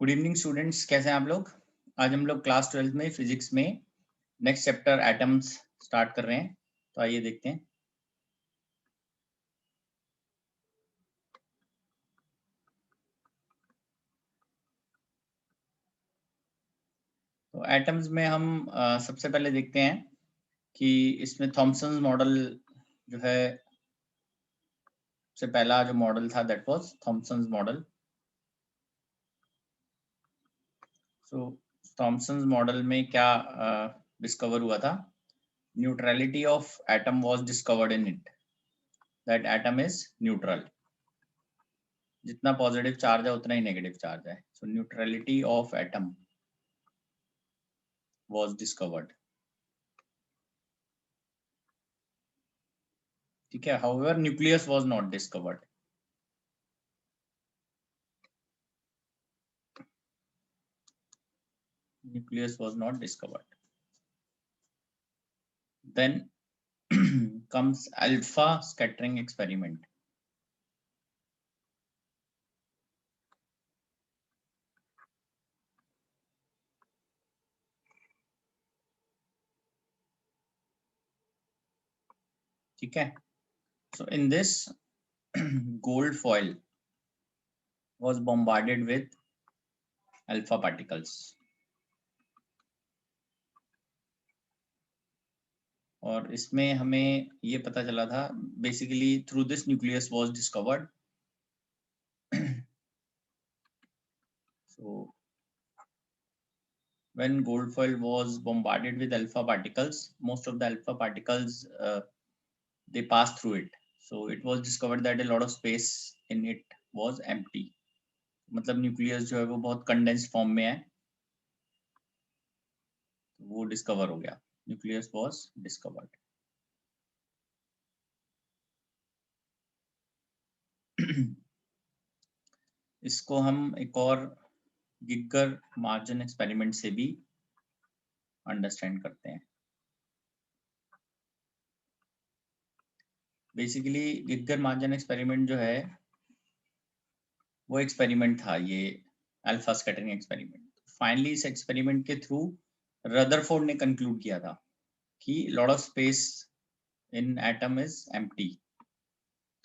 Good evening students, कैसे हैं आप लोग। आज हम लोग क्लास 12 में फिजिक्स में नेक्स्ट चैप्टर एटम्स स्टार्ट कर रहे हैं। तो आइए देखते हैं। तो एटम्स में हम सबसे पहले देखते हैं कि इसमें थॉमसन मॉडल जो है, सबसे पहला जो मॉडल था that was Thomson model. So Thomson model में क्या डिस्कवर हुआ था? Neutrality of atom was discovered in it, that atom is neutral. जितना पॉजिटिव चार्ज है उतना ही नेगेटिव चार्ज है। So neutrality of atom was discovered। ठीक है। however nucleus was not discovered। nucleus was not discovered। then comes alpha scattering experiment। ठीक है। so in this gold foil was bombarded with alpha particles। और इसमें हमें ये पता चला था basically through this nucleus was discovered. so when gold foil was bombarded with alpha particles, most of the alpha particles they passed through it, so it was discovered that a lot of space in it was empty। मतलब nucleus जो है वो बहुत condensed form में है, वो discover हो गया। Nucleus was discovered. इसको हम एक और गिगर मार्जिन एक्सपेरिमेंट से भी अंडरस्टैंड करते हैं। बेसिकली गिगर मार्जिन एक्सपेरिमेंट जो है वो एक्सपेरिमेंट था, ये अल्फा स्कैटरिंग एक्सपेरिमेंट। फाइनली इस एक्सपेरिमेंट के थ्रू रदरफोर्ड ने कंक्लूड किया था कि lot of space in atom is empty.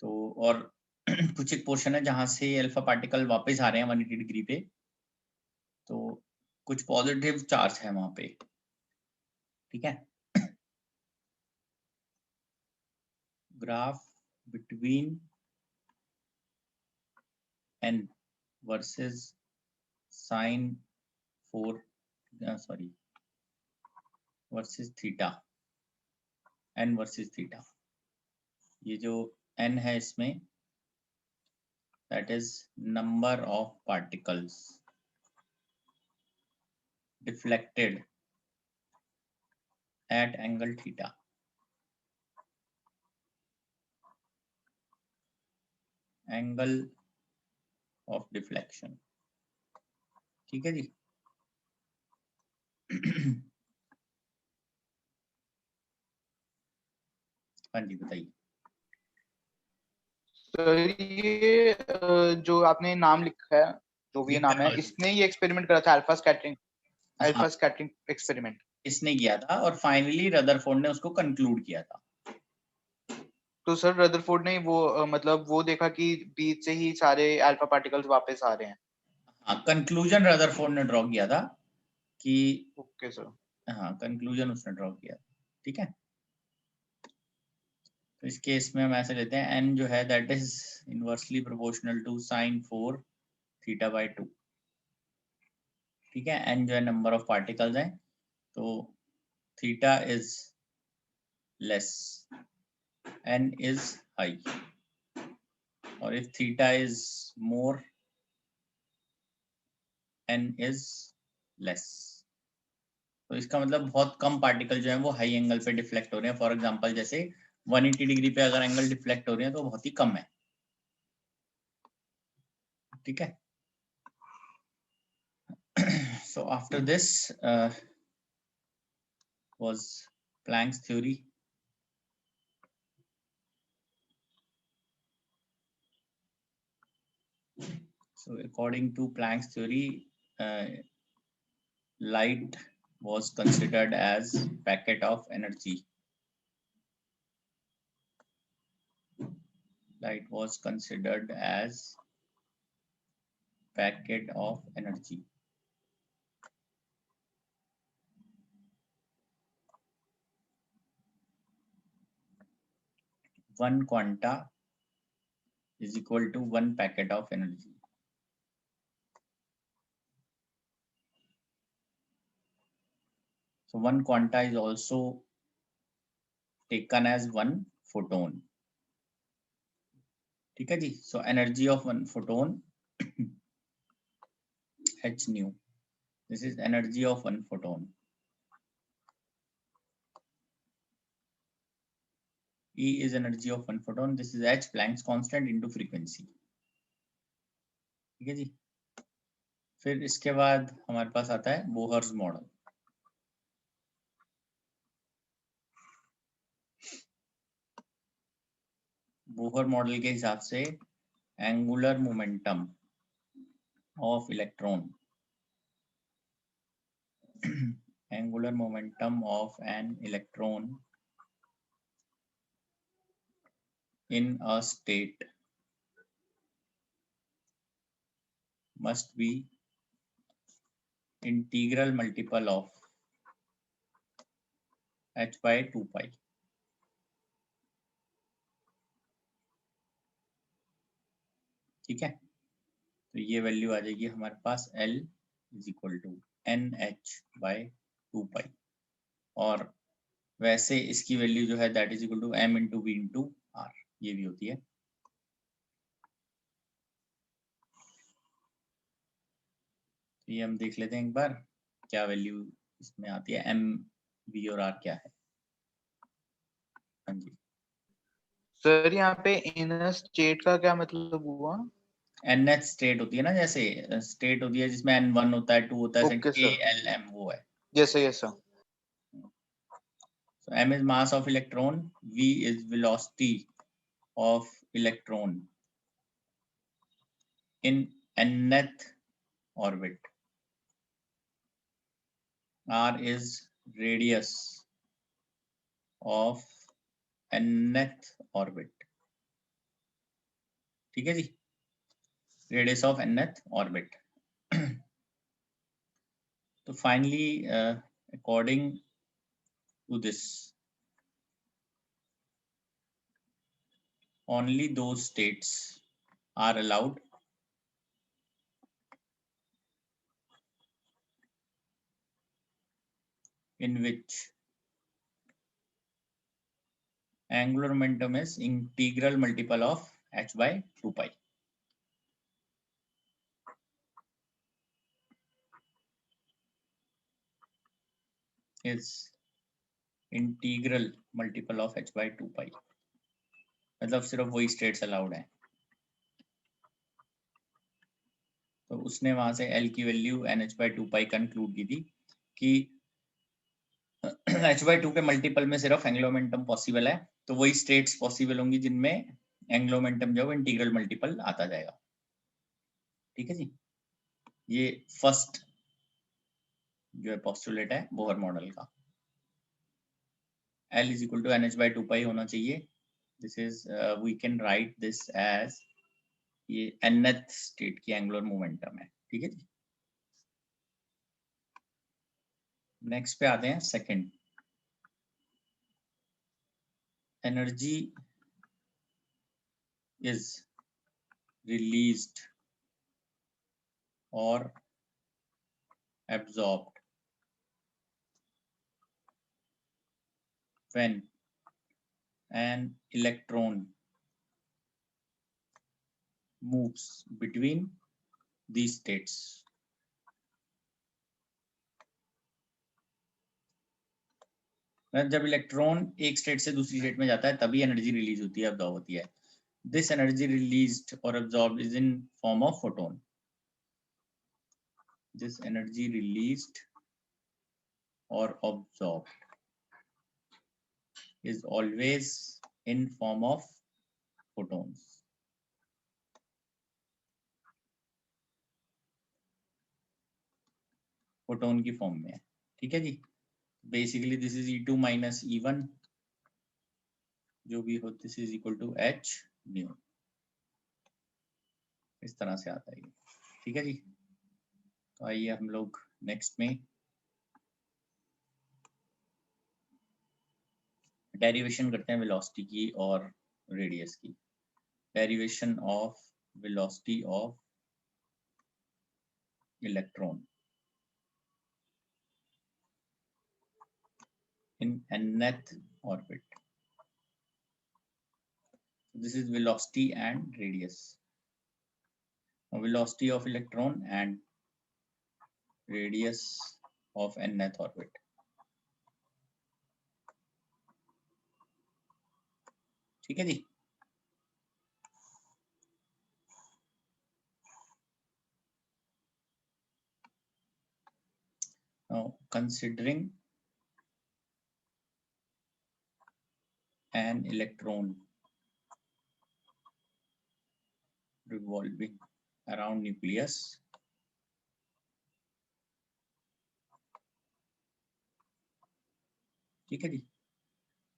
तो और कुछ एक पोर्शन है जहां से अल्फा पार्टिकल वापस आ रहे हैं 180 डिग्री पे, तो कुछ पॉजिटिव चार्ज है वहां पे। ठीक है। Graph between n versus sine 4 sorry versus theta, n versus theta. ये जो n है इसमें that is number of particles deflected at angle theta. Angle of deflection. ठीक है जी। हाँ जी बताइए। सर ये जो आपने नाम लिखा है, जो भी ये नाम है, इसने ये एक्सपेरिमेंट करा था अल्फा स्कैटरिंग एक्सपेरिमेंट इसने किया था और फाइनली रदरफोर्ड ने उसको कंक्लूड किया था। तो सर रदरफोर्ड ने वो मतलब वो देखा कि बीच से ही सारे अल्फा पार्टिकल्स वापस आ रहे हैं। हाँ, कंक्लूजन रदरफोर्ड ने ड्रॉ किया था कि ओके सर। हाँ, कंक्लूजन उसने ड्रॉ किया। ठीक है। तो इस केस में हम ऐसे लेते हैं n जो है that is inversely proportional to sine 4 theta by 2। ठीक है। n जो है नंबर ऑफ पार्टिकल्स हैं, तो theta is less, n is high, और if theta is more n is less. तो इसका मतलब बहुत कम पार्टिकल जो है वो हाई एंगल पे डिफ्लेक्ट हो रहे हैं। फॉर एग्जांपल जैसे 180 डिग्री पे अगर एंगल डिफ्लेक्ट हो रहे हैं तो बहुत ही कम है। ठीक है। so after this was Planck's theory। so according to Planck's theory light was considered as packet of energy. Light was considered as packet of energy. One quanta is equal to one packet of energy. So one quanta is also taken as one photon. ठीक है जी. So energy of one photon h nu. This is energy of one photon. E is energy of one photon. This is h, Planck's constant into frequency. ठीक है जी. फिर इसके बाद हमारे पास आता है बोहर्स मॉडल. बोहर मॉडल के हिसाब से angular momentum of electron angular momentum of an electron in a state must be integral multiple of h by 2 pi. ठीक है. तो ये वैल्यू आ जाएगी हमारे पास L is equal to NH by 2 pi. और वैसे इसकी वैल्यू जो है that is equal to M into V into R, ये भी होती है. तो ये हम देख लेते हैं एक बार क्या वैल्यू इसमें आती है. M, V और R क्या है. हाँ जी. सर यहाँ पे इनर स्टेट का क्या मतलब हुआ. NH स्टेट होती है ना, जैसे स्टेट होती है जिसमें N1 होता है, 2 होता है, Okay, sir. KLM वो है. Yes sir, yes sir. So M is mass of electron, V is velocity of electron in nth orbit, R is radius of nth orbit. ठीक है जी. Radius of nth orbit. तो finally, according to this, only those states are allowed in which angular momentum is integral multiple of h by 2 pi. Is integral multiple of h by 2 pi. मतलब सिर्फ वही states allowed है. तो उसने वहां से L की value NH by 2 pi conclude की थी कि h by 2 के मल्टीपल में सिर्फ एंगुलर मोमेंटम पॉसिबल है. तो वही स्टेट्स पॉसिबल होंगी जिनमें एंगुलर मोमेंटम जो इंटीग्रल मल्टीपल आता जाएगा. ठीक है जी. ये फर्स्ट जो है पोस्टुलेट है बोहर मॉडल का. L is equal to NH by 2 pi होना चाहिए. This is we can write this as ये nth स्टेट की एंगुलर मोमेंटम है. ठीक है जी. नेक्स्ट पे आते हैं सेकंड. एनर्जी इज रिलीज्ड और absorbed when an electron moves between these states. जब इलेक्ट्रॉन एक स्टेट से दूसरी स्टेट में जाता है तभी एनर्जी रिलीज होती है, अब्जॉर्ब होती है. दिस एनर्जी रिलीज्ड और absorbed is in form of photon. This energy released और absorbed is always in form of photons. Photon की फॉर्म में है, ठीक है जी। Basically this is E2 minus E1, जो भी हो this is equal to H nu, इस तरह से आता है ये, ठीक है जी। तो आइए हम लोग नेक्स्ट में डेरिवेशन करते हैं वेलोसिटी की और रेडियस की। Derivation of velocity of electron in nth orbit. This is velocity and radius. Now, velocity of electron and radius of nth orbit. ठीक है जी। Now, considering an electron revolving around nucleus, ठीक है जी,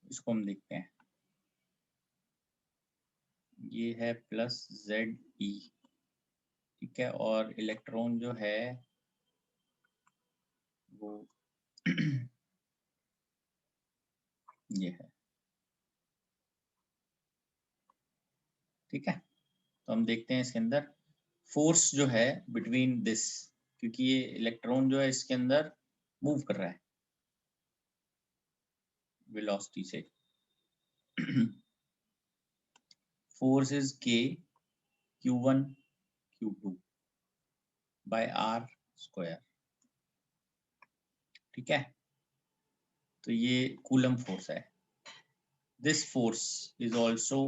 इसको हम देखते हैं। ये है प्लस ZE, ठीक है, और इलेक्ट्रॉन जो है वो ये है, ठीक है। तो हम देखते हैं इसके अंदर फोर्स जो है बिटवीन दिस, क्योंकि ये इलेक्ट्रॉन जो है इसके अंदर मूव कर रहा है वेलोसिटी से। Force is K Q1 Q2 by R square, ठीक है। तो ये कूलम फोर्स है। This force is also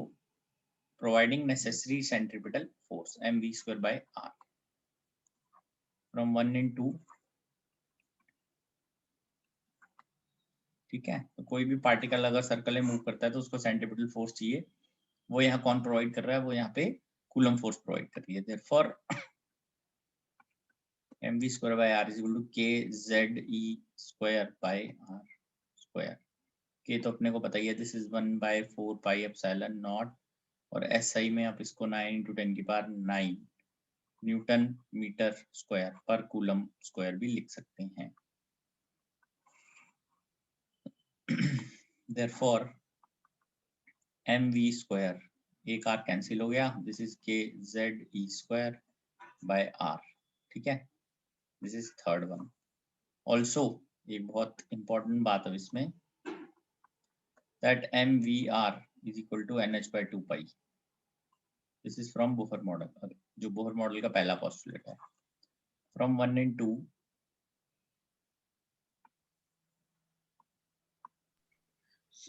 providing necessary centripetal force mv square by R from 1 and 2, ठीक है। तो कोई भी पार्टिकल अगर सर्कल में मूव करता है तो उसको सेंट्रीपिटल फोर्स चाहिए, वो यहाँ कौन प्रोवाइड कर रहा है, वो यहाँ पे कूलम फोर्स प्रोवाइड कर रही है। Therefore mv square by R is equal to kZe square by R square. के तो अपने को पता ही है, this is 1/4 pi epsilon nought, और SI में आप इसको 9 × 10⁹ न्यूटन मीटर स्क्वायर पर कूलम स्क्वायर भी लिख सकते हैं। देयरफॉर mv स्क्वायर, एक R कैंसिल हो गया, this is kZe square by R, ठीक है। This is third one. Also एक बहुत इंपॉर्टेंट बात है इसमें, that mvr is equal to NH/2 pi. This is from Bohr model, जो बोहर मॉडल का पहला पोस्टुलेट है। फ्रॉम 1 and 2,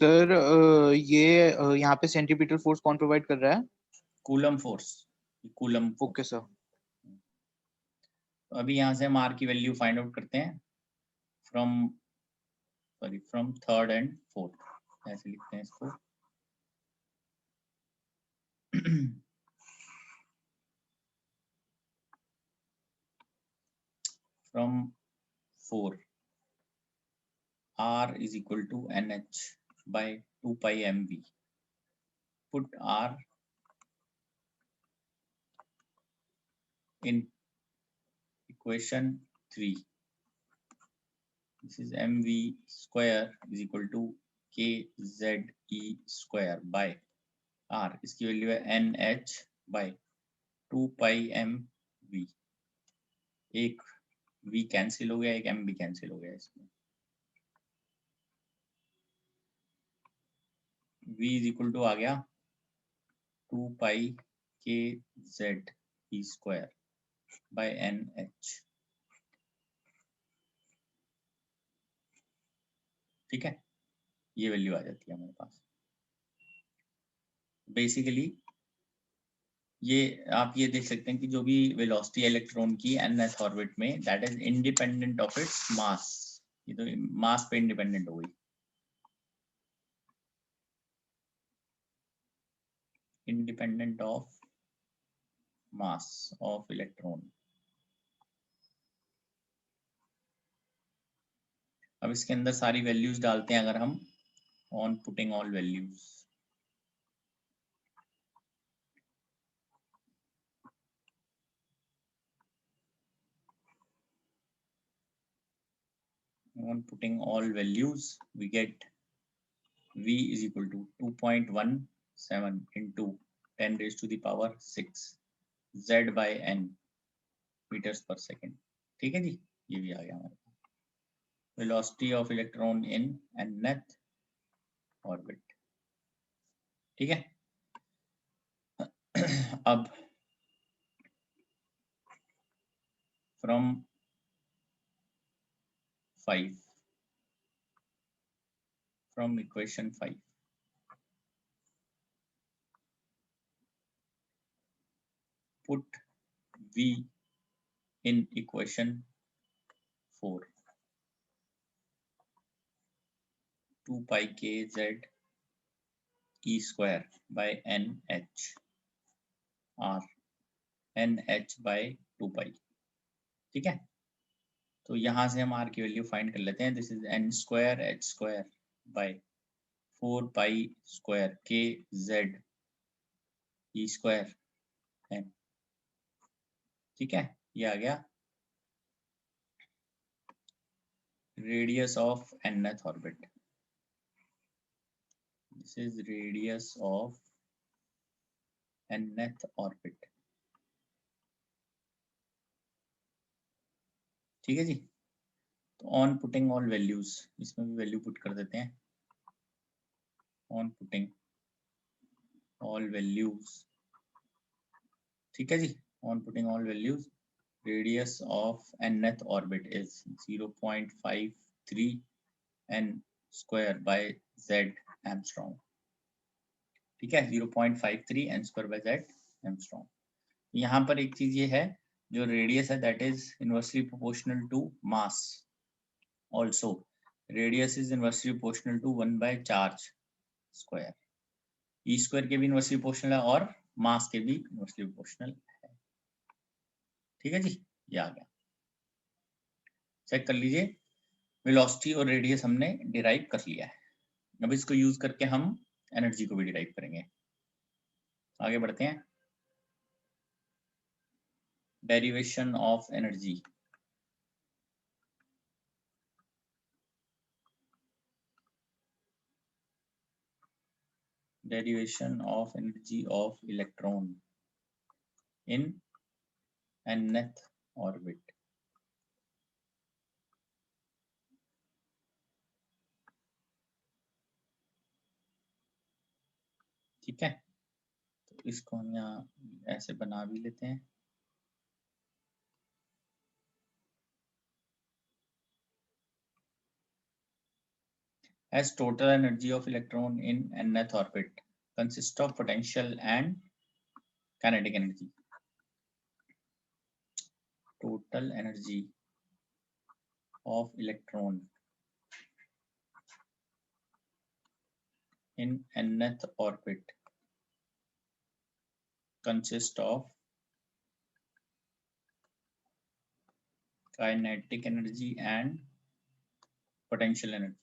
सर ये यहाँ पे सेंट्रीपिटल फोर्स कौन प्रोवाइड कर रहा है? Coulomb force, coulomb force. Okay sir. तो अभी यहाँ से हम R की वैल्यू फाइंड आउट करते हैं फ्रॉम थर्ड एंड फोर्थ, ऐसे लिखते हैं इसको। From 4, R is equal to NH by 2 pi mv. Put R in equation 3. This is mv square is equal to kZe square by R. इसकी value है NH by 2 pi mv। एक v cancel हो गया, एक m भी cancel हो गया इसमें। v इज इक्वल टू आ गया 2 pi kZe square by NH, ठीक है। ये वैल्यू आ जाती है हमारे पास। बेसिकली ये आप ये देख सकते हैं कि जो भी वेलोसिटी इलेक्ट्रॉन की nth ऑर्बिट में, that is independent of its mass. ये तो मास पे इंडिपेंडेंट हो गई, independent of mass of electron. अब इसके अंदर सारी वैल्यूज डालते हैं अगर हम, on putting all values, on putting all values we get v is equal to 2.17 into 10 raised to the power 6 z by n meters per second। ठीक है जी, ये भी आ गया हमारे पास। Velocity of electron in nth orbit. ठीक है। अब from 5, from equation 5 put v in equation 4, 2 pi k z e square by n h r n h by 2 pi। ठीक है, तो यहां से हम r की वैल्यू फाइंड कर लेते हैं। This is n square h square by 4 pi square k z e square n। ठीक है, ये आ गया radius of nth orbit. This is radius of nth orbit. ठीक है जी, तो ऑन पुटिंग ऑल वैल्यूज, इसमें भी वैल्यू पुट कर देते हैं। ऑन पुटिंग ऑल वैल्यूज, ठीक है जी, on putting all values, radius of nth orbit is 0.53 n square by z Armstrong। ठीक है, 0.53 n square by z Armstrong। यहाँ पर एक चीज ये है, जो रेडियस है that is inversely proportional to mass. Also radius is inversely proportional to 1 by charge square. E square के भी इनवर्सली प्रोपोर्शनल है और मास के भी इनवर्सली प्रोपोर्शनल है। ठीक है जी, ये आ गया। चेक कर लीजिए, वेलोसिटी और रेडियस हमने डिराइव कर लिया है। अब इसको यूज करके हम एनर्जी को भी डिराइव करेंगे। आगे बढ़ते हैं। Derivation of energy. Derivation of energy of electron in nth orbit. ठीक है, तो इसको हम यहाँ ऐसे बना भी लेते हैं। As total energy of electron in nth orbit consists of potential and kinetic energy. Total energy of electron in nth orbit consists of kinetic energy and potential energy।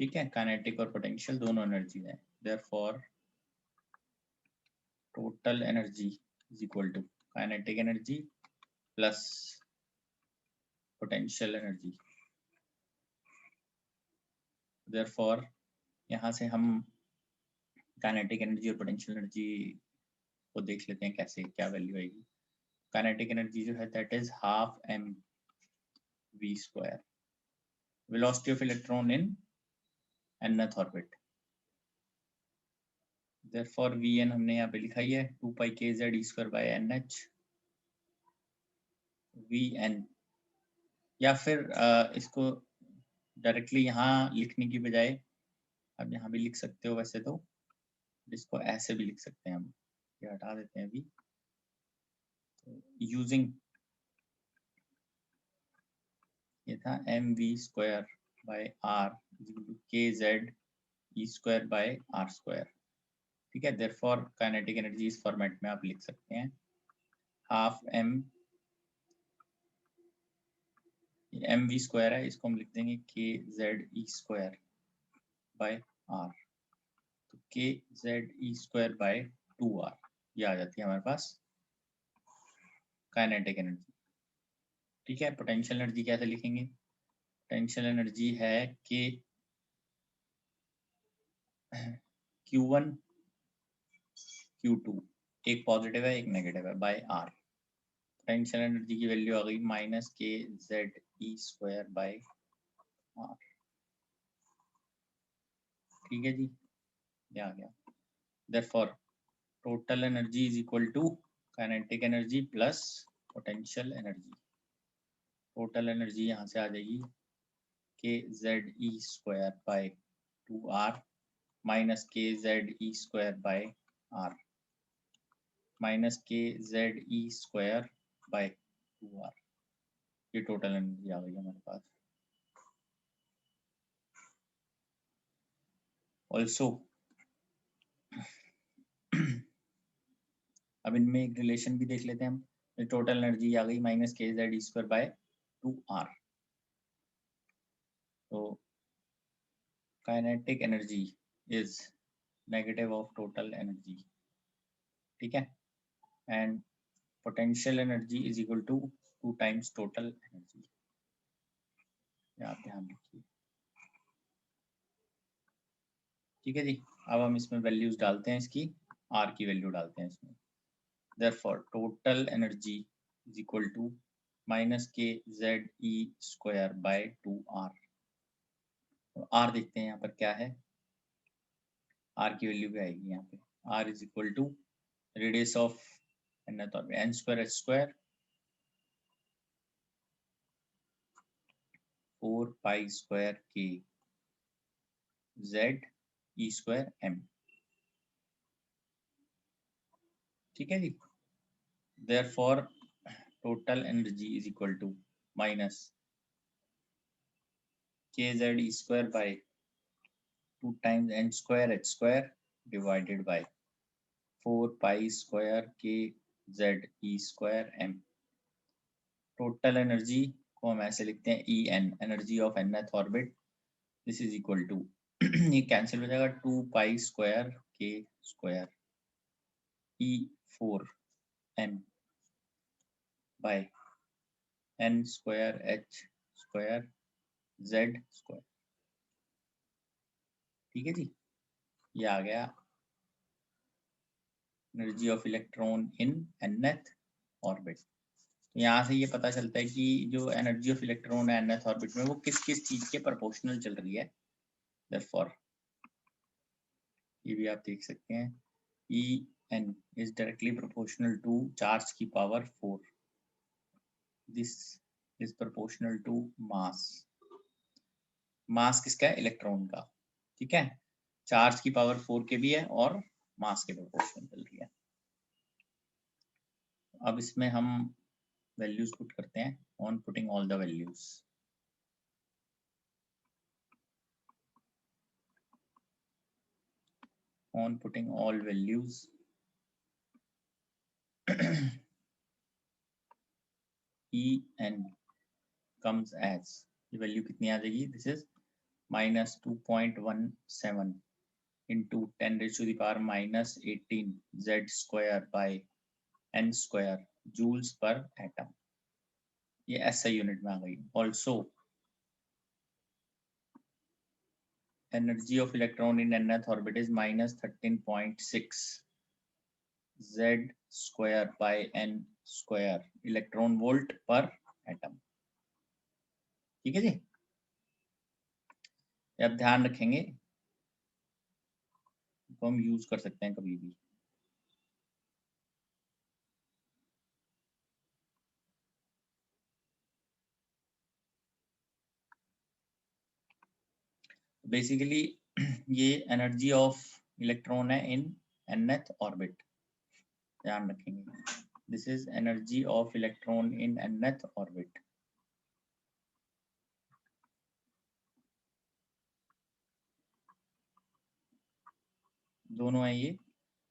ठीक है, काइनेटिक और पोटेंशियल दोनों एनर्जी है। Therefore total energy is equal to kinetic energy plus potential energy. Therefore यहाँ से हम kinetic energy और potential energy को देख लेते हैं कैसे, क्या वैल्यू आएगी। काइनेटिक एनर्जी जो है that is half m v square. Velocity of electron in nth orbit, therefore vn हमने यहाँ पे लिखा ही है 2 pi k z e square by nh vn। या फिर इसको डायरेक्टली यहाँ लिखने की बजाय आप यहाँ भी लिख सकते हो वैसे तो, इसको ऐसे भी लिख सकते हैं हम। ये हटा देते हैं अभी। तो यूजिंग, ये था m v square by r k Z e square by r square. ठीक है। देयरफॉर काइनेटिक एनर्जी इस फॉर्मेट में आप लिख सकते हैं, हाफ m mv स्क्वायर है, इसको हम लिख देंगे k Z e square by r. तो k Z e square by 2r, ये आ जाती है हमारे पास काइनेटिक एनर्जी। ठीक है। पोटेंशियल एनर्जी कैसे लिखेंगे? पोटेंशियल एनर्जी है कि Q1 Q2, एक पॉजिटिव है एक नेगेटिव है, बाय आर। पोटेंशियल एनर्जी की वैल्यू आ गई minus k Z e square by r. ठीक है जी, ये आ गया। Therefore total energy is equal to kinetic energy plus potential energy. Total energy यहाँ से आ जाएगी k Z e square by 2r minus k Z e square by r minus k Z e square by 2r। ये total energy आ गई हमारे पास। Also अब इनमें एक रिलेशन भी देख लेते हैं हम। टोटल एनर्जी आ गई minus k Z e square by 2r। तो kinetic energy is negative of total energy. ठीक है। And potential energy is equal to 2 times total energy. आप ध्यान रखिए। ठीक है जी। अब हम इसमें वैल्यूज डालते हैं, इसकी आर की वैल्यू डालते हैं इसमें। Therefore total energy is equal to minus k z e square by 2r। तो r देखते हैं यहाँ पर क्या है, r की वैल्यू क्या आएगी यहाँ पे। r is equal to radius of n square h square 4 pi square k z e square m। ठीक है जी। Therefore total energy is equal to minus kz e square by 2 times n square h square divided by 4 pi square k Z e square m. Total energy को हम ऐसे लिखते हैं E n, energy of nth orbit. This is equal to ये cancel हो जाएगा 2 pi square k square e 4 m by n square h square Z square. ठीक है जी, ये आ गया energy of electron in nth orbit. यहाँ से ये पता चलता है कि जो एनर्जी ऑफ इलेक्ट्रॉन है nth ऑर्बिट में वो किस किस चीज के प्रोपोर्शनल चल रही है। देयरफॉर ये भी आप देख सकते हैं, E n is directly proportional to charge की power 4। This is proportional to mass. Mass किसका है? इलेक्ट्रॉन का। ठीक है। चार्ज की पावर 4 के भी है और मास के प्रोपोर्शनल चल रही है। अब इसमें हम वैल्यूज पुट करते हैं। On putting all the values, on putting all values E n comes as, ये वैल्यू कितनी आ जाएगी? This is minus 2.17 into 10⁻⁻18 z square by n square joules पर एटम। ये SI यूनिट में आ गई। Also energy of electron in nth orbit is minus 13.6 z square by n square electron volt पर एटम। ठीक है जी। आप ध्यान रखेंगे तो हम यूज कर सकते हैं कभी भी। बेसिकली ये एनर्जी ऑफ इलेक्ट्रॉन है इन nth ऑर्बिट, ध्यान रखेंगे। This is energy of electron in nth orbit. दोनों है ये,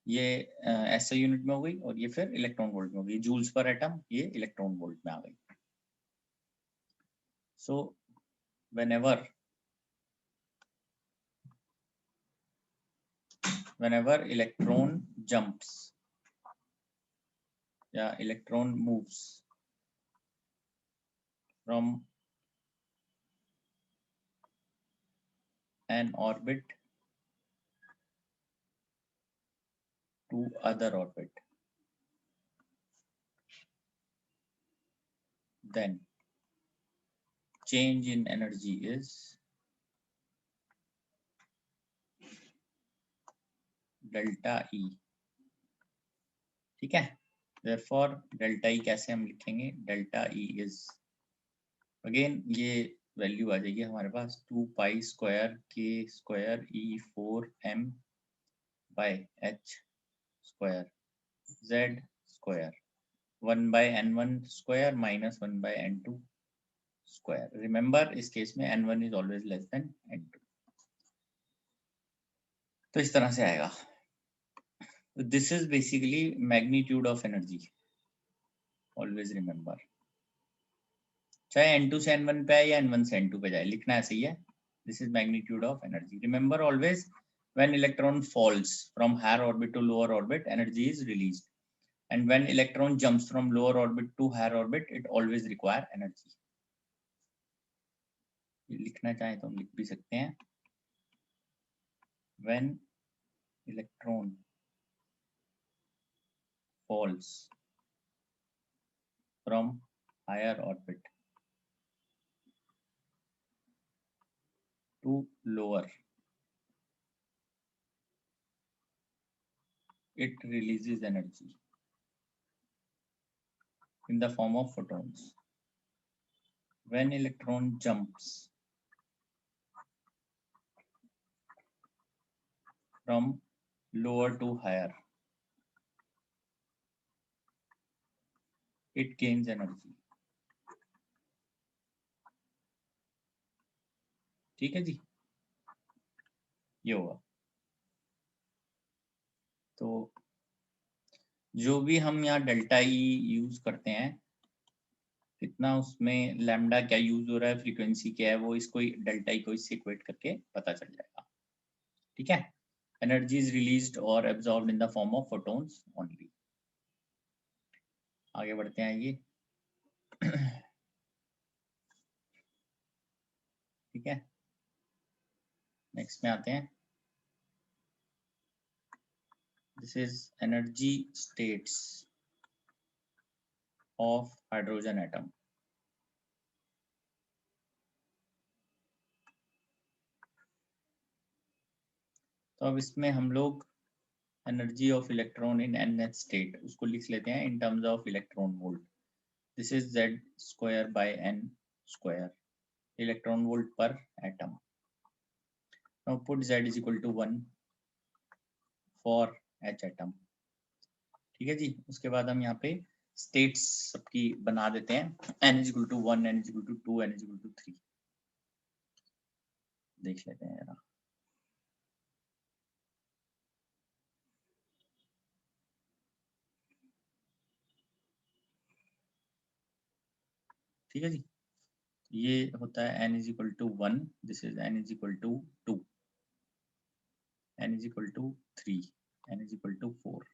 ये SI यूनिट में हो गई और ये फिर इलेक्ट्रॉन वोल्ट में हो गई, जूल्स पर एटम, ये इलेक्ट्रॉन वोल्ट में आ गई। सो whenever electron jumps या electron moves from an orbit to other orbit, then change in energy is delta E। ठीक है, therefore delta E कैसे हम लिखेंगे, delta E is अगेन ये वैल्यू आ जाएगी हमारे पास 2 pi square k square E4m by h square z square 1 by n1 square minus 1 by n2 square. Remember इस केस में n1 is always less than n2। तो इस तरह से आएगा। This is basically magnitude of energy, always remember, चाहे n2 से n1 पे आए या n1 से n2 पे जाए, लिखना ऐसे ही है। This is magnitude of energy. Remember always when electron falls from higher orbit to lower orbit, energy is released, and when electron jumps from lower orbit to higher orbit, it always require energy। ये लिखना चाहे तो हम लिख भी सकते हैं, when electron falls from higher orbit to lower, it releases energy in the form of photons। When electron jumps from lower to higher, it gains energy। ठीक है जी, ये होगा। तो जो भी हम यहाँ डेल्टा ई यूज करते हैं, कितना उसमें लैम्डा क्या यूज हो रहा है, फ्रीक्वेंसी क्या है, वो इसको डेल्टा ई को इससे इक्वेट करके पता चल जाएगा। ठीक है, एनर्जी इज रिलीज्ड और absorbed in the form of photons only. आगे बढ़ते हैं ये। ठीक है, नेक्स्ट में आते हैं। This is energy states of hydrogen atom. तो अब इसमें हम लोग energy of electron in nth state उसको लिख लेते हैं in terms of electron volt. This is z square by n square, electron volt पर atom. Now put z is equal to 1 for h atom. ठीक है जी, उसके बाद हम यहाँ पे स्टेट्स सबकी बना देते हैं, n is equal to 1, n is equal to 2, n is equal to 3। देख लेते हैं जरा। ठीक है जी, ये होता है n is equal to 1, this is n is equal to 2, n is equal to 3, n is equal to 4।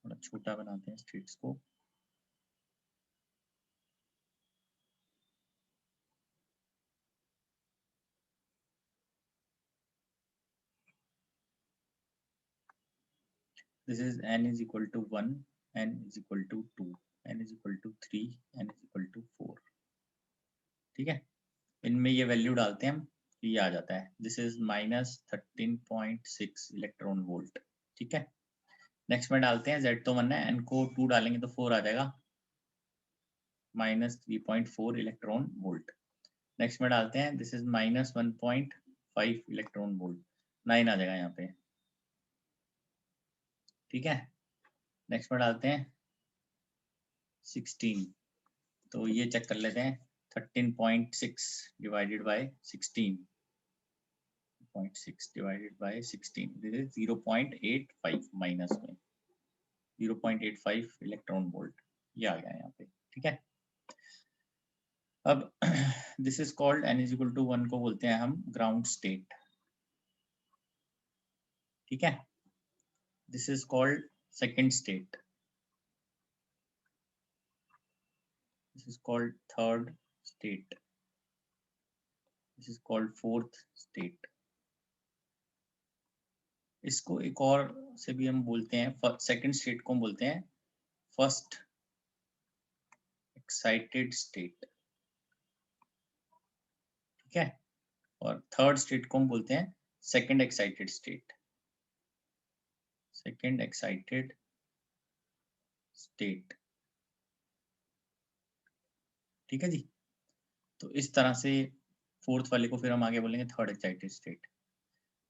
थोड़ा छोटा बनाते हैं स्टेट्स को। This is n is equal to 1, n is equal to 2, n is equal to 3, n is equal to 4। ठीक है, इनमें ये value डालते हैं हम, तो ये आ जाता है। This is -13.6 electron volt. ठीक है, नेक्स्ट में डालते हैं, z तो 1 है, n को 2 डालेंगे तो 4 आ जाएगा, -3.4 इलेक्ट्रॉन वोल्ट। नेक्स्ट में डालते हैं, दिस इज -1.5 इलेक्ट्रॉन वोल्ट, 9 आ जाएगा यहाँ पे। ठीक है, नेक्स्ट में डालते हैं 16, तो ये चेक कर लेते हैं, 13.6 divided by 16. 0.6 divided by 16. This is 0.85 minus में 0.85 इलेक्ट्रॉन वोल्ट, ये आ गया यहाँ पे, ठीक है। अब this is called n is equal to 1 को बोलते हैं हम ग्राउंड स्टेट, ठीक है। This is called second state, this is called third state, this is called fourth state. इसको एक और से भी हम बोलते हैं, सेकेंड स्टेट को हम बोलते हैं फर्स्ट एक्साइटेड स्टेट, ठीक है। और थर्ड स्टेट को हम बोलते हैं second excited state, second excited state, ठीक है जी। तो इस तरह से फोर्थ वाले को फिर हम आगे बोलेंगे थर्ड एक्साइटेड स्टेट।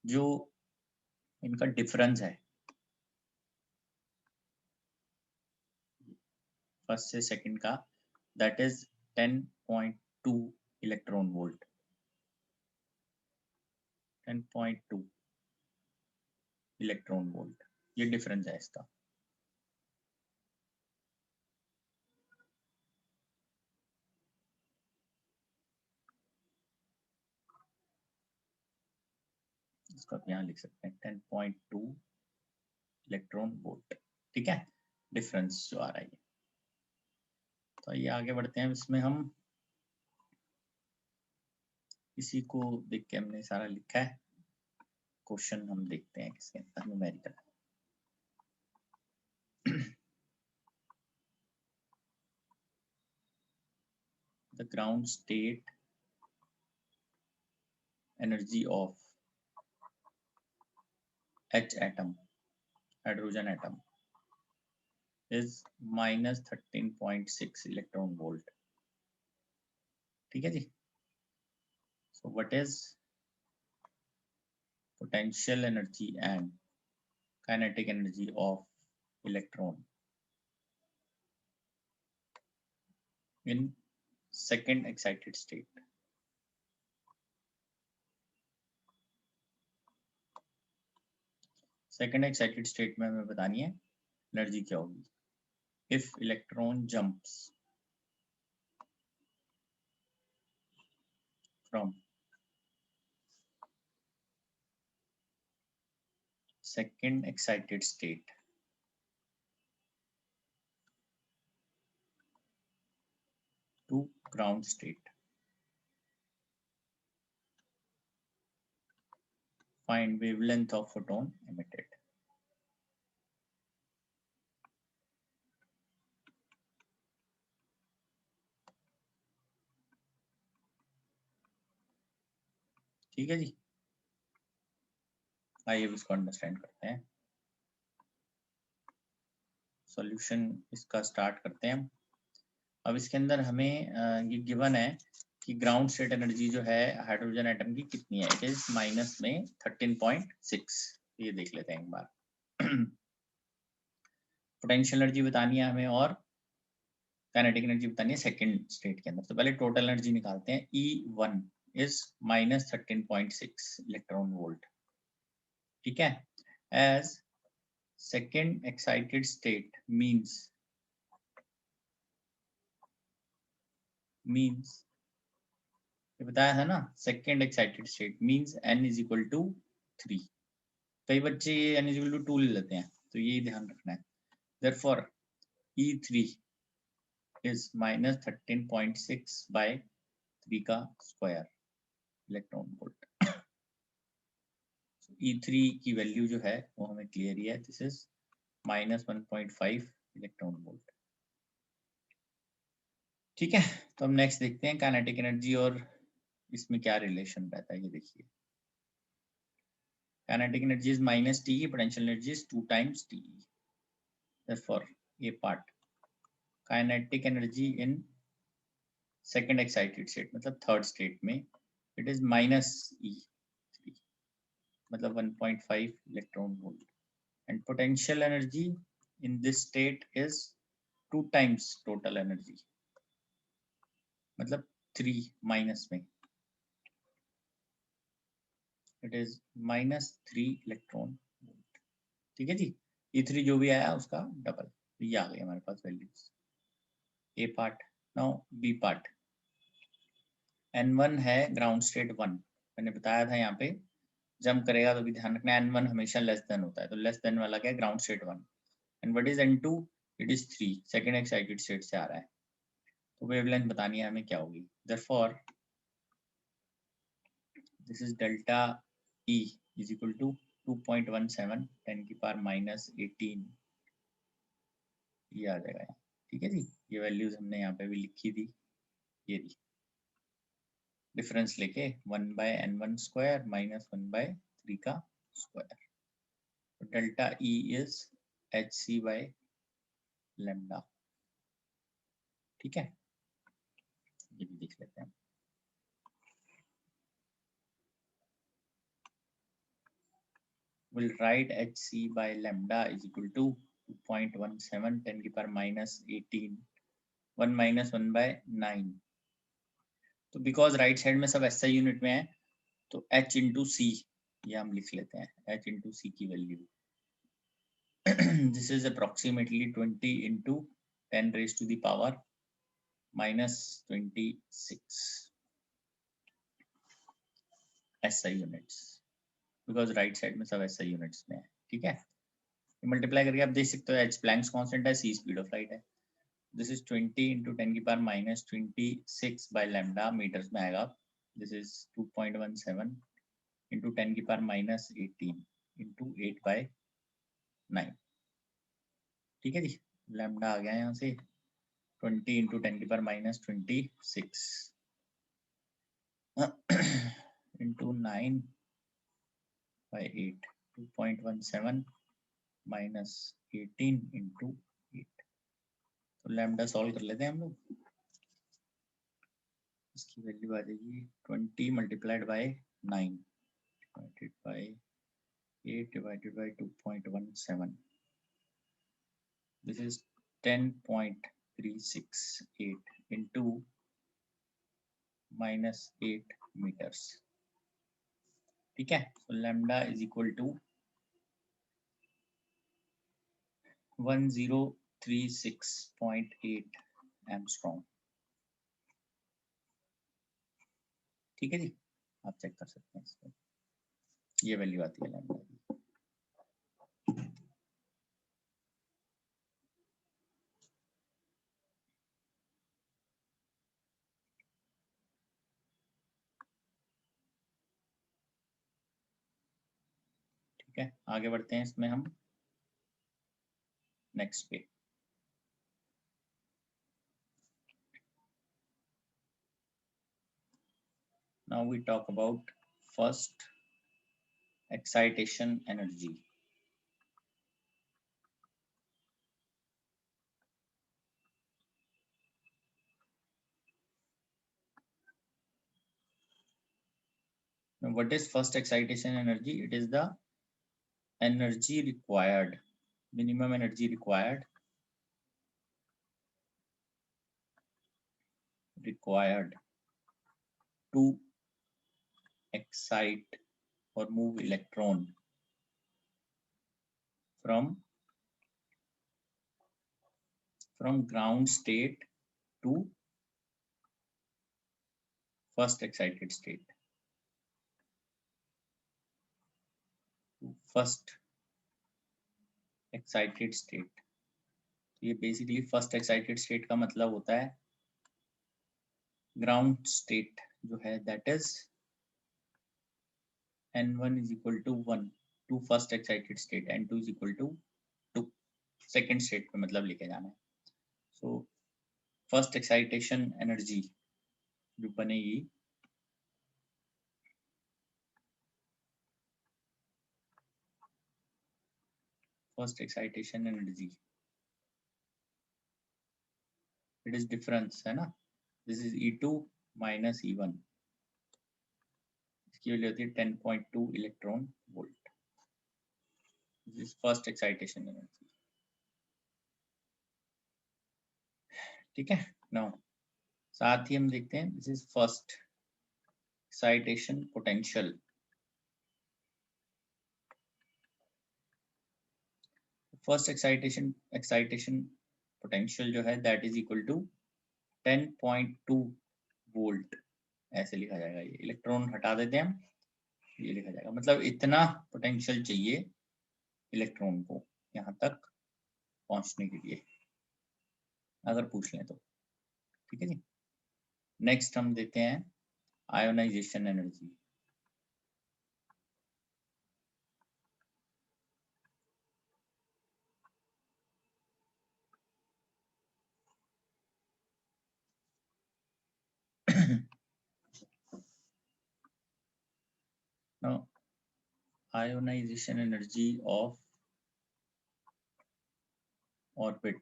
जो इनका डिफरेंस है फर्स्ट से सेकंड का, that is 10.2 electron volt, 10.2 electron volt, ये डिफरेंस है इसका। इसको आप यहाँ लिख सकते हैं 10.2 इलेक्ट्रॉन वोल्ट, ठीक है, डिफरेंस जो आ रहा है। तो ये आगे बढ़ते हैं, इसमें हम इसी को देख के हमने सारा लिखा है। क्वेश्चन हम देखते हैं किसके अंदर, numerical. The ground state energy of H atom, hydrogen atom, is minus 13.6 electron volt, ठीक है जी। So what is potential energy and kinetic energy of electron in second excited state? Second excited state में हमें बतानी है energy क्या होगी। If electron jumps from second excited state to ground state, find wavelength of photon emitted. ठीक है जी, आइए इसको अंडरस्टैंड करते हैं। सॉल्यूशन इसका स्टार्ट करते हैं हम। अब इसके अंदर हमें ये गिवन है कि ग्राउंड स्टेट एनर्जी जो है हाइड्रोजन एटम की कितनी है। इट इज माइनस में 13.6, ये देख लेते हैं एक बार। पोटेंशियल एनर्जी बतानी है हमें और काइनेटिक एनर्जी बतानी है सेकंड स्टेट के अंदर। तो पहले टोटल एनर्जी निकालते हैं। E1 is minus 13.6 electron volt, ठीक है। As second excited state means ये बताया था ना, second excited state means n is equal to 3। कई बच्चे ये n is equal to 2 ले लेते हैं, तो ये ध्यान रखना है। therefore E3 is minus 13.6 by 3 का स्क्वायर इलेक्ट्रॉन वोल्ट। E3 की वैल्यू जो है वो हमें क्लियर ही है, this is minus 1.5 electron volt, ठीक है। तो हम नेक्स्ट देखते हैं काइनेटिक एनर्जी और इसमें क्या रिलेशन रहता है, ये देखिए। Kinetic energy is minus T, potential energy is 2 times T. therefore ये part kinetic energy in second excited state मतलब थर्ड स्टेट में इट इज माइनस E3 मतलब 1.5 electron volt, and potential energy in this state is 2 times total energy मतलब 3 minus में, it is -3 electron volt. ठीक है जी, E3 जो भी आया उसका डबल, तो ये आ गई हमारे पास values. A part. Now B part. N1 है ग्राउंड स्टेट 1, मैंने बताया था यहाँ पे जंप करेगा तो भी ध्यान रखना N1 हमेशा लेस देन होता है, तो लेस देन वाला क्या है, ground state 1। And what is N2, it is 3, second excited state से आ रहा है, तो वेवलेंथ बतानी है हमें क्या होगी। Therefore this is delta E is equal to 2.17 10 की पावर -18, ये आ जाएगा यहाँ। ठीक है जी, ये वैल्यूज हमने यहाँ पे भी लिखी थी, ये थी डिफरेंस लेके 1/n1 स्क्वायर -1/3 का स्क्वायर, तो डेल्टा E इज hc/λ। ठीक है, ये भी देख लेते हैं। We'll write hc/λ is equal to 2.17 10 की पावर -18, 1 - 1/9। तो बिकॉज राइट साइड में सब SI यूनिट में है, तो h इंटू सी ये हम लिख लेते हैं, h इंटू सी की वैल्यू this is approximately 20 into 10 raise to the power -26 SI units, because right side में सब SI यूनिट्स में है। ठीक है, मल्टीप्लाई करके आप देख सकते हो, h प्लैंक्स कांस्टेंट है, c स्पीड ऑफ लाइट है। दिस इज 20 इंटू 10 की पावर -26/λ मीटर्स में आएगा। दिस इज 2.17 इंटू 10 की पावर -18 इंटू 8/9। ठीक है जी, लैम्डा आ गया यहाँ से 20 इंटू 10 की पावर -26 इंटू 9/8, 2.17 -18 इंटू 8। तो लैम्डा सॉल्व कर लेते हैं हम लोग, इसकी वैल्यू आ जाएगी 20 multiplied by 9 divided by 8 divided by 2.17, this is 10.368 into -8 metres. ठीक है, तो lambda is equal to 1036.8 angstrom. ठीक है जी, आप चेक कर सकते हैं इसमें, ये वैल्यू आती है लैम्डा की। ठीक है, आगे बढ़ते हैं इसमें हम नेक्स्ट पे। Now we talk about first excitation energy. Now what is first excitation energy? It is the energy required, minimum energy required to excite or move electron from ground state to first excited state, ये basically first excited state का मतलब होता है ground state जो है that is N1 is equal to 1 to first excited state, N2 is equal to 2 second state पे मतलब लेके जाना है। सो फर्स्ट एक्साइटेशन एनर्जी जो बनेगी first excitation energy, it is difference है ना, this is E2 minus E1, इसकी वैल्यू होती है 10.2 electron volt, this is first excitation energy. ठीक है, नाउ साथ ही हम देखते हैं this is first excitation potential. First excitation potential जो है that is equal to 10.2 volt, ऐसे लिखा जाएगा। ये इलेक्ट्रॉन हटा देते हैं हम, ये लिखा जाएगा, मतलब इतना पोटेंशियल चाहिए इलेक्ट्रॉन को यहाँ तक पहुंचने के लिए, अगर पूछ लें तो। ठीक है जी। नेक्स्ट हम देते हैं ionisation energy. Now, ionization energy of orbit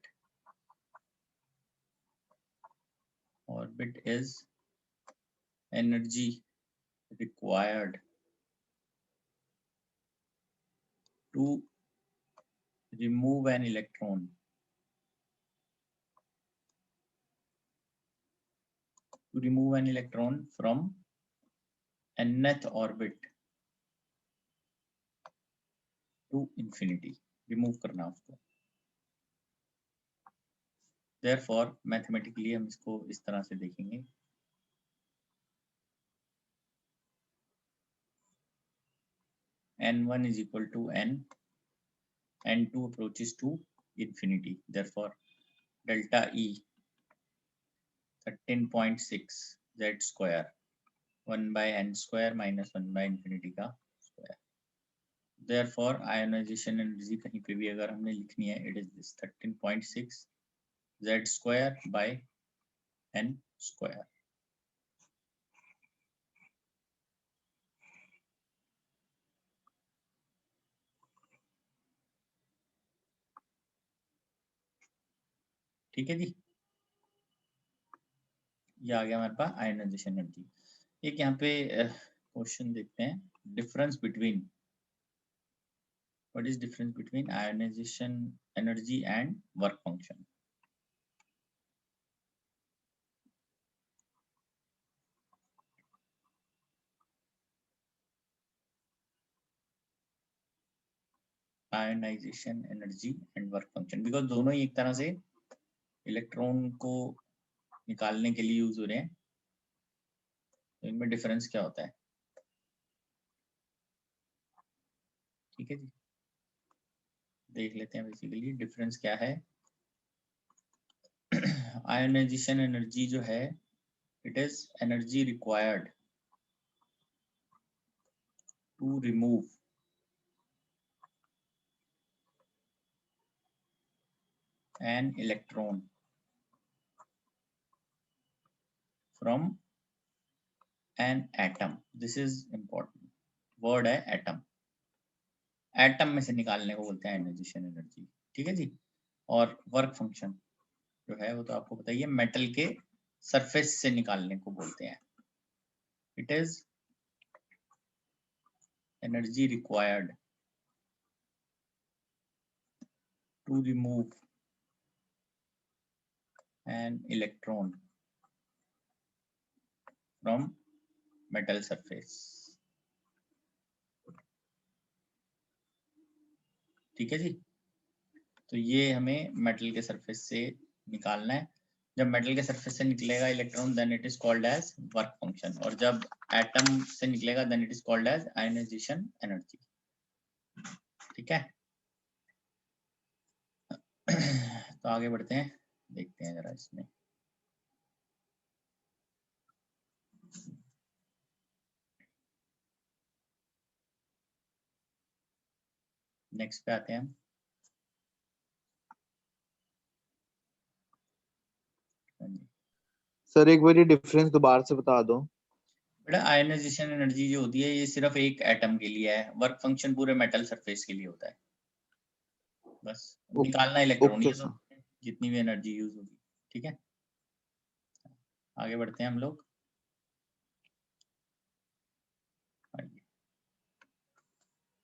is energy required to remove an electron from nth orbit to infinity, remove करना उसको। Therefore मैथमेटिकली हम इसको इस तरह से देखेंगे, n1 is equal to n, n2 approaches to infinity, therefore delta E 13.6 z square 1 by n square minus 1 by infinity का square। Therefore ionization energy कहीं पे भी अगर हमने लिखनी है, it is this 13.6 z square by n square। ठीक है जी, ये आ गया हमारे पास आयोनाइजेशन एनर्जी। एक यहाँ पे क्वेश्चन देखते हैं, difference between, what is difference between ionisation energy and work function. Ionisation energy and work function, because दोनों ही एक तरह से इलेक्ट्रॉन को निकालने के लिए यूज हो रहे हैं, तो इनमें डिफरेंस क्या होता है। ठीक है जी, देख लेते हैं बेसिकली डिफरेंस क्या है। आयोनाइजेशन एनर्जी जो है, it is energy required to remove an electron from an atom। this is important word है atom, एटम में से निकालने को बोलते हैं आयोनाइजेशन एनर्जी। ठीक है जी। और वर्क फंक्शन जो है वो तो आपको बताइए, मेटल के सरफेस से निकालने को बोलते हैं। It is energy required to remove an electron from metal surface। ठीक है जी, तो ये हमें मेटल के सरफेस से निकालना है। जब मेटल के सरफेस से निकलेगा electron then it is called as work function, और जब एटम से निकलेगा then it is called as ionisation energy. ठीक है, तो आगे बढ़ते हैं, देखते हैं जरा इसमें। नेक्स्ट पे आते हैं हम। सर एक बार डिफरेंस दोबारा से बता दो। बेटा आयोनाइजेशन एनर्जी जो होती है ये सिर्फ एक एटम के लिए है, वर्क फंक्शन पूरे मेटल सरफेस के लिए होता है। बस निकालना इलेक्ट्रॉन ही है, तो जितनी भी एनर्जी यूज होगी। ठीक है, आगे बढ़ते हैं हम लोग।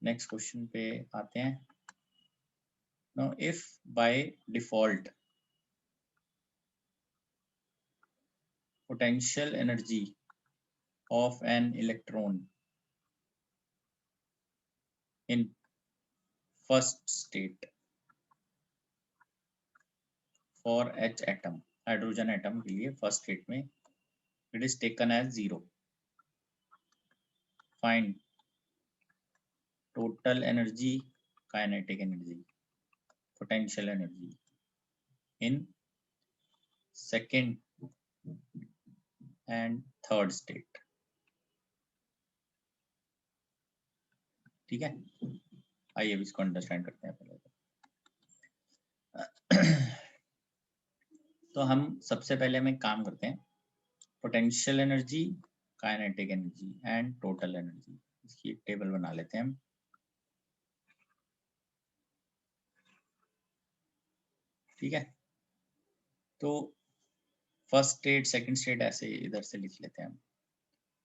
नेक्स्ट क्वेश्चन पे आते हैं। Now if by default potential energy of an electron in first state for H atom, hydrogen atom के लिए फर्स्ट स्टेट में it is taken as 0. Find total energy, kinetic energy, potential energy in second and third state. ठीक है, आइए अब इसको understand करते हैं पहले तो हम सबसे पहले में काम करते हैं potential energy, kinetic energy and total energy, इसकी एक टेबल बना लेते हैं हम। ठीक है, तो फर्स्ट स्टेट सेकंड स्टेट ऐसे इधर से लिख लेते हैं हम।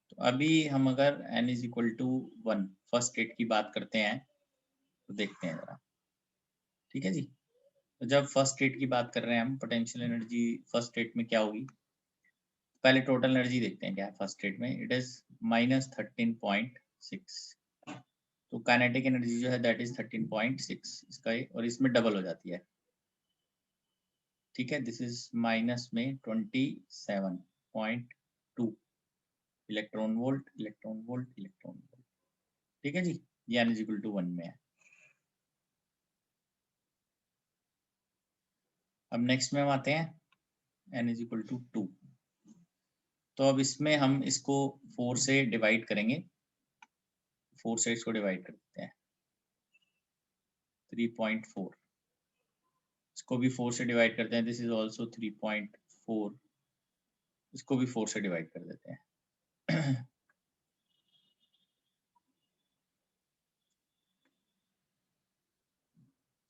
तो अभी हम अगर n is equal to 1 first state की बात करते हैं तो देखते हैं जरा। ठीक है जी, तो जब फर्स्ट स्टेट की बात कर रहे हैं हम, पोटेंशियल एनर्जी फर्स्ट स्टेट में क्या होगी, पहले टोटल एनर्जी देखते हैं क्या है फर्स्ट स्टेट में। इट इज -13.6, तो काइनेटिक एनर्जी जो है दैट इज 13.6 इसका, और इसमें डबल हो जाती है। ठीक है, दिस इज माइनस में 27.2 electron volt, electron volt, electron volt. ठीक है जी, ये n इज इक्वल टू 1 में है। अब नेक्स्ट में हम आते हैं n इज इक्वल टू 2। तो अब इसमें हम इसको 4 से डिवाइड करेंगे, 4 से इसको डिवाइड कर देते हैं 3.4, इसको भी 4 से डिवाइड करते हैं, दिस इज ऑल्सो 3.4, इसको भी 4 से डिवाइड कर देते हैं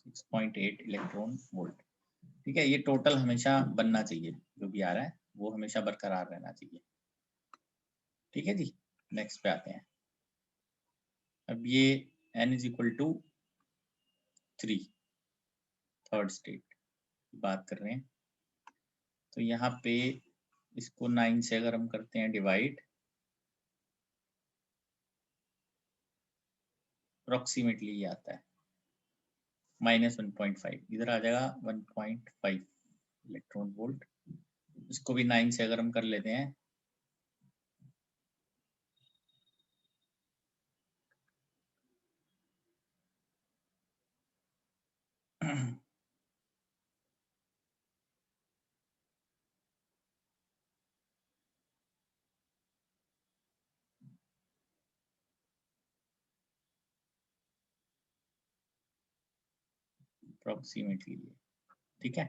6.8 इलेक्ट्रॉन वोल्ट। ठीक है, ये टोटल हमेशा बनना चाहिए, जो भी आ रहा है वो हमेशा बरकरार रहना चाहिए। ठीक है जी, नेक्स्ट पे आते हैं। अब ये n is equal to 3 third state की बात कर रहे हैं, तो यहाँ पे इसको 9 से अगर हम करते हैं डिवाइड, अप्रोक्सीमेटली ये आता है -1.5, इधर आ जाएगा 1.5 इलेक्ट्रॉन वोल्ट। इसको भी 9 से अगर हम कर लेते हैं अप्रोक्सीमेटली ये। ठीक है,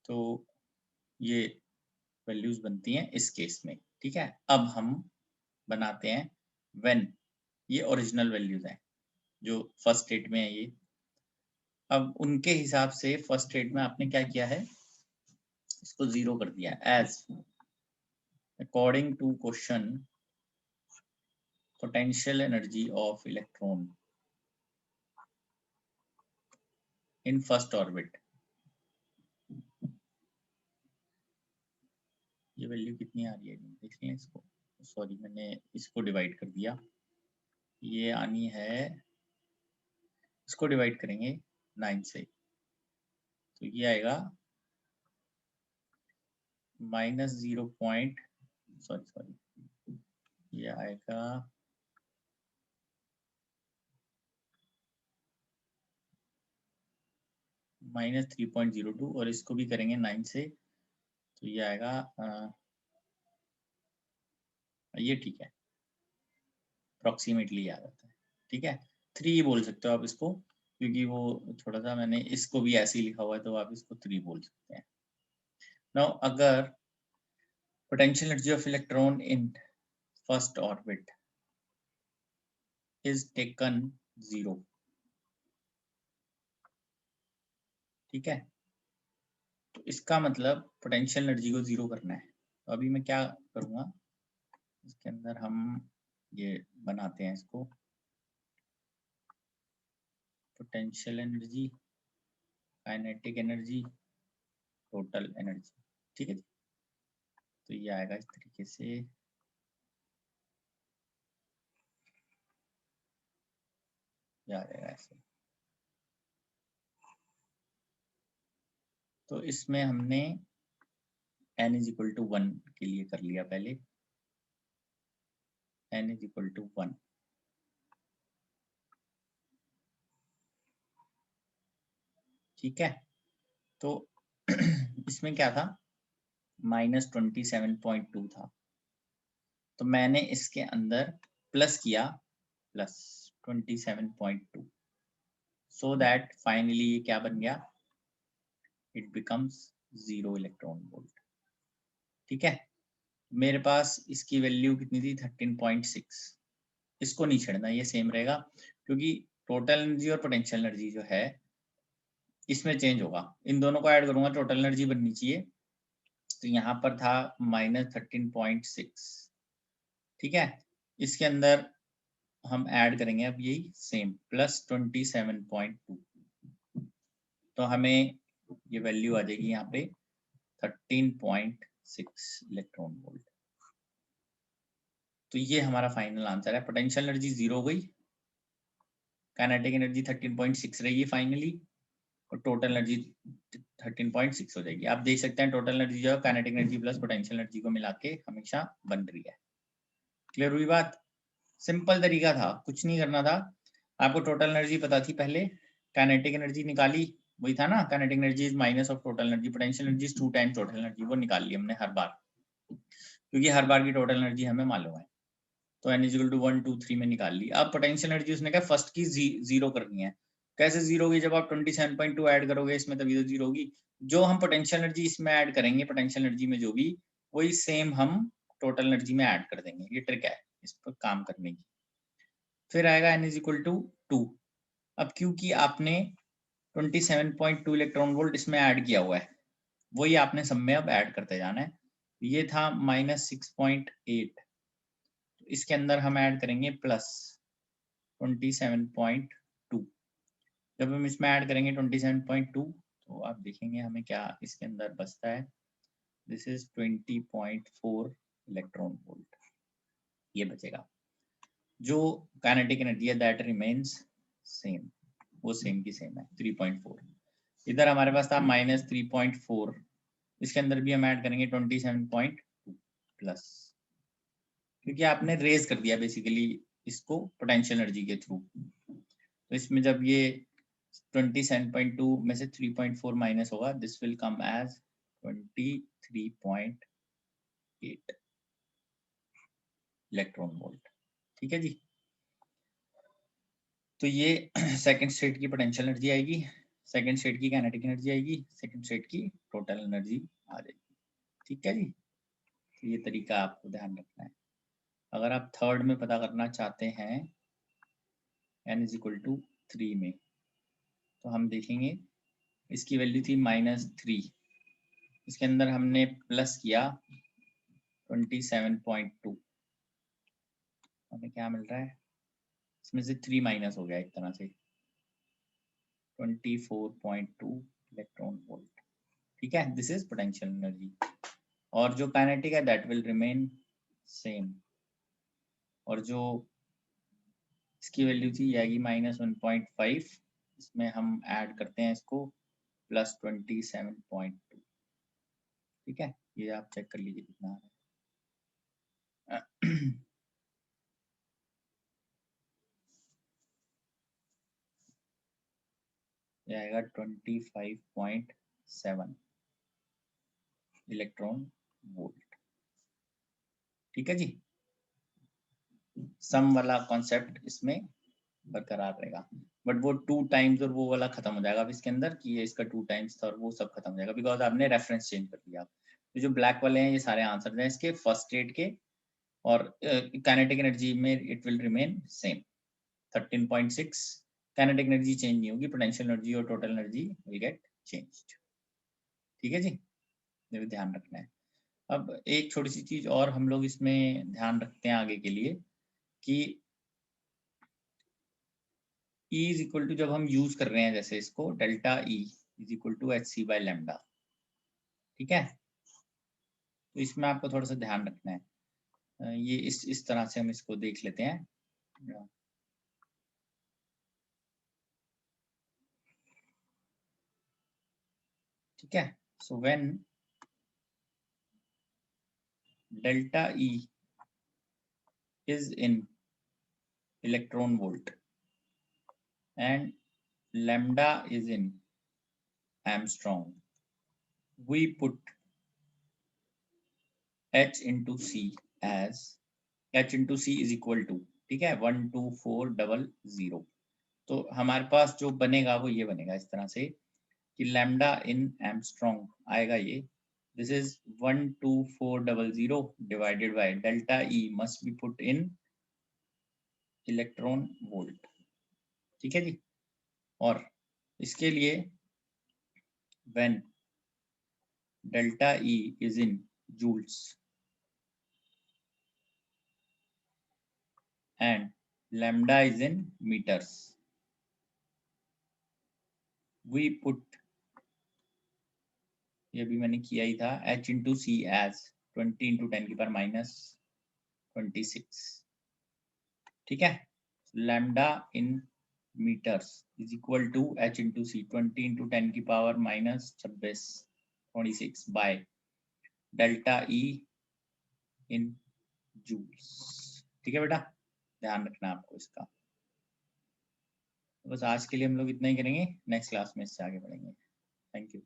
तो ये वैल्यूज बनती हैं इस केस में। ठीक है, अब हम बनाते हैं व्हेन, ये ओरिजिनल वैल्यूज हैं जो फर्स्ट स्टेट में है ये। अब उनके हिसाब से फर्स्ट स्टेट में आपने क्या किया है, इसको 0 कर दिया, as according to question potential energy of electron in first orbit। ये वैल्यू कितनी आ रही है देख लें इसको, सॉरी मैंने इसको डिवाइड कर दिया, ये आनी है, इसको डिवाइड करेंगे 9 से, तो ये आएगा -0, ये आएगा -3.02, और इसको भी करेंगे 9 से, तो ये आएगा ये ठीक है, अप्रोक्सीमेटली आ जाता है। ठीक है, 3 बोल सकते हो आप इसको, क्योंकि वो थोड़ा सा मैंने इसको भी ऐसे ही लिखा हुआ है, तो आप इसको 3 बोल सकते हैं। नाउ अगर potential energy of electron in first orbit is taken 0, ठीक है, तो इसका मतलब पोटेंशियल एनर्जी को 0 करना है। तो अभी मैं क्या करूँगा, इसके अंदर हम ये बनाते हैं इसको, potential energy, kinetic energy, total energy. ठीक है जी, तो ये आएगा इस तरीके से, आ जाएगा ऐसे। तो इसमें हमने n इज इक्वल टू 1 के लिए कर लिया पहले, n इज इक्वल टू 1। ठीक है, तो इसमें क्या था, -27.2 था, तो मैंने इसके अंदर प्लस किया +27.2, सो दैट फाइनली ये क्या बन गया, इट बिकम्स 0 इलेक्ट्रॉन वोल्ट। ठीक है, मेरे पास इसकी वैल्यू कितनी थी, 13.6। इसको नहीं छेड़ना, ये सेम रहेगा, क्योंकि टोटल एनर्जी और पोटेंशियल एनर्जी जो है इसमें चेंज होगा। इन दोनों को ऐड करूंगा, टोटल एनर्जी बननी चाहिए। तो यहाँ पर था -13.6। ठीक है, इसके अंदर हम ऐड करेंगे अब यही सेम +27.2, तो हमें ये वैल्यू आ जाएगी यहाँ पे 13.6 इलेक्ट्रॉन वोल्ट। तो ये हमारा फाइनल आंसर है। पोटेंशियल एनर्जी 0 हो गई, काइनेटिक एनर्जी 13.6 रही है फाइनली, और टोटल एनर्जी 13.6 हो जाएगी। आप देख सकते हैं टोटल एनर्जी जो है kinetic energy plus potential energy को मिला के हमेशा बन रही है। क्लियर हुई बात? सिंपल तरीका था, कुछ नहीं करना था आपको। टोटल एनर्जी पता थी पहले, काइनेटिक एनर्जी निकाली, वही था ना, kinetic energy is minus of total energy, potential energy 2 times total energy, वो निकाल ली हमने हर बार, क्योंकि हर बार की टोटल एनर्जी हमें मालूम है। तो n इक्वल टू 1 2 3 में निकाल ली। अब पोटेंशियल एनर्जी उसने कहा फर्स्ट की 0 करनी है। कैसे 0 होगी, जब आप 27.2 ऐड करोगे इसमें तभी तो 0 होगी। जो हम पोटेंशियल एनर्जी इसमें ऐड करेंगे, पोटेंशियल एनर्जी में जो भी, वही सेम हम टोटल एनर्जी में ऐड कर देंगे। ये ट्रिक है इस पर काम करने की। फिर आएगा n इक्वल टू 2। अब क्योंकि आपने 27.2 इलेक्ट्रॉन वोल्ट इसमें ऐड किया हुआ है, वही आपने सब में अब ऐड करते जाना है। ये था -6.8, इसके अंदर हम ऐड करेंगे +27.2। जब हम इसमें ऐड करेंगे 27.2, तो आप देखेंगे हमें क्या इसके अंदर बचता है। दिस इज 20.4 इलेक्ट्रॉन वोल्ट, ये बचेगा। जो काइनेटिक एनर्जी है दैट रिमेन्स सेम, वो सेम की सेम है 3.4। इधर हमारे पास था -3.4, इसके अंदर भी हम ऐड करेंगे 27.2 प्लस, क्योंकि आपने रेज कर दिया बेसिकली इसको पोटेंशियल एनर्जी के थ्रू। तो इसमें जब ये 27.2 में से 3.4 माइनस होगा, this will come as 23.8 electron volt. ठीक है जी, तो ये सेकंड स्टेट की पोटेंशियल एनर्जी आएगी, सेकंड स्टेट की काइनेटिक एनर्जी आएगी, सेकंड स्टेट की टोटल एनर्जी आ जाएगी। ठीक है जी, तो ये तरीका आपको ध्यान रखना है। अगर आप थर्ड में पता करना चाहते हैं n इज इक्वल टू 3 में, तो हम देखेंगे इसकी वैल्यू थी -3, इसके अंदर हमने प्लस किया 27.2, हमें क्या मिल रहा है, इसमें से 3 माइनस हो गया एक तरह से, 24.2 इलेक्ट्रॉन वोल्ट। ठीक है, दिस इज पोटेंशियल एनर्जी। और जो काइनेटिक है दैट विल रिमेन सेम, और जो इसकी वैल्यू थी ये आएगी -1.5, इसमें हम ऐड करते हैं इसको +27.2। ठीक है, ये आप चेक कर लीजिए कितना है। ये आएगा 25.7 इलेक्ट्रॉन वोल्ट। ठीक है जी, सम वाला कॉन्सेप्ट इसमें बरकरार रहेगा, बट वो 2 टाइम्स और वो वाला खत्म हो जाएगा अब इसके अंदर, कि ये इसका 2 टाइम्स था और वो सब खत्म हो जाएगा, बिकॉज आपने रेफरेंस चेंज कर दिया। तो जो ब्लैक वाले हैं ये सारे आंसर हैं इसके फर्स्ट स्टेट के, और काइनेटिक एनर्जी में it will remain same 13.6। Kinetic energy change नहीं होगी, पोटेंशियल एनर्जी और total energy will get changed. ठीक है जी, ये भी ध्यान रखना है। अब एक छोटी सी चीज और हम लोग इसमें ध्यान रखते हैं आगे के लिए, कि E इज इक्वल टू, जब हम यूज कर रहे हैं जैसे इसको, delta E is equal to hc by lambda. ठीक है, तो इसमें आपको थोड़ा सा ध्यान रखना है। ये इस तरह से हम इसको देख लेते हैं। ठीक है, so when delta E is in electron volt and lambda is in Armstrong, we put h into c as h into c is equal to, ठीक है, 12400। तो हमारे पास जो बनेगा वो ये बनेगा इस तरह से कि लैम्डा इन एमस्ट्रॉन्ग आएगा ये, this is 12400 divided by delta E must be put in electron volt. ठीक है जी, और इसके लिए when delta E is in joules and lambda is in meters, we put, ये भी मैंने किया ही था, h into c as 20 into 10 की पावर माइनस 26। ठीक है, lambda in meters is equal to h into c 20 into 10 की power minus 26 by delta E in joules। ठीक है बेटा, ध्यान रखना आपको इसका। बस आज के लिए हम लोग इतना ही करेंगे, नेक्स्ट क्लास में इससे आगे बढ़ेंगे। Thank you.